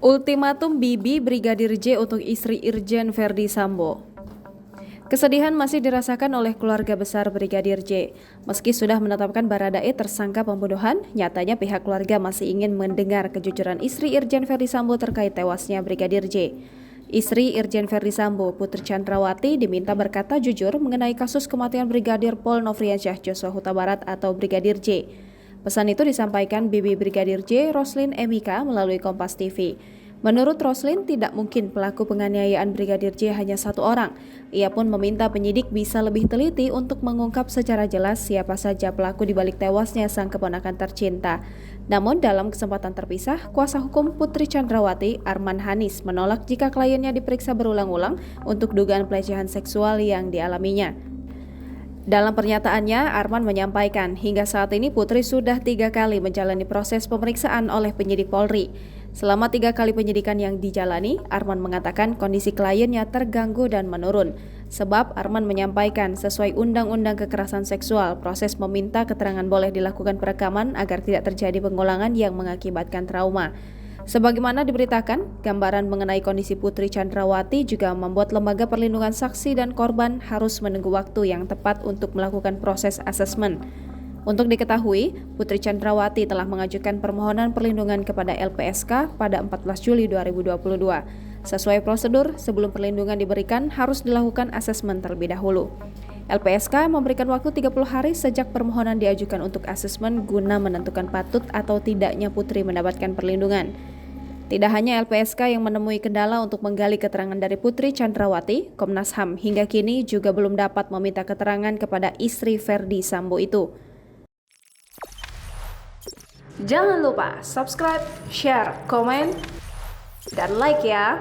Ultimatum Bibi Brigadir J untuk istri Irjen Verdi Sambo. Kesedihan masih dirasakan oleh keluarga besar Brigadir J. Meski sudah menetapkan Baradae tersangka pembunuhan, nyatanya pihak keluarga masih ingin mendengar kejujuran istri Irjen Verdi Sambo terkait tewasnya Brigadir J. Istri Irjen Verdi Sambo, Putri Chandrawati, diminta berkata jujur mengenai kasus kematian Brigadir Pol Nofriansyah Joshua Huta Barat atau Brigadir J. Pesan itu disampaikan Bibi Brigadir J, Roslin Emika, melalui Kompas TV. Menurut Roslin, tidak mungkin pelaku penganiayaan Brigadir J hanya satu orang. Ia pun meminta penyidik bisa lebih teliti untuk mengungkap secara jelas siapa saja pelaku di balik tewasnya sang keponakan tercinta. Namun dalam kesempatan terpisah, kuasa hukum Putri Chandrawati, Arman Hanis, menolak jika kliennya diperiksa berulang-ulang untuk dugaan pelecehan seksual yang dialaminya. Dalam pernyataannya, Arman menyampaikan hingga saat ini Putri sudah 3 kali menjalani proses pemeriksaan oleh penyidik Polri. Selama 3 kali penyidikan yang dijalani, Arman mengatakan kondisi kliennya terganggu dan menurun. Sebab Arman menyampaikan sesuai Undang-Undang Kekerasan Seksual, proses meminta keterangan boleh dilakukan perekaman agar tidak terjadi pengulangan yang mengakibatkan trauma. Sebagaimana diberitakan, gambaran mengenai kondisi Putri Chandrawati juga membuat Lembaga Perlindungan Saksi dan Korban harus menunggu waktu yang tepat untuk melakukan proses asesmen. Untuk diketahui, Putri Chandrawati telah mengajukan permohonan perlindungan kepada LPSK pada 14 Juli 2022. Sesuai prosedur, sebelum perlindungan diberikan harus dilakukan asesmen terlebih dahulu. LPSK memberikan waktu 30 hari sejak permohonan diajukan untuk asesmen guna menentukan patut atau tidaknya Putri mendapatkan perlindungan. Tidak hanya LPSK yang menemui kendala untuk menggali keterangan dari Putri Chandrawati, Komnas HAM hingga kini juga belum dapat meminta keterangan kepada istri Verdi Sambo itu. Jangan lupa subscribe, share, komen, dan like ya!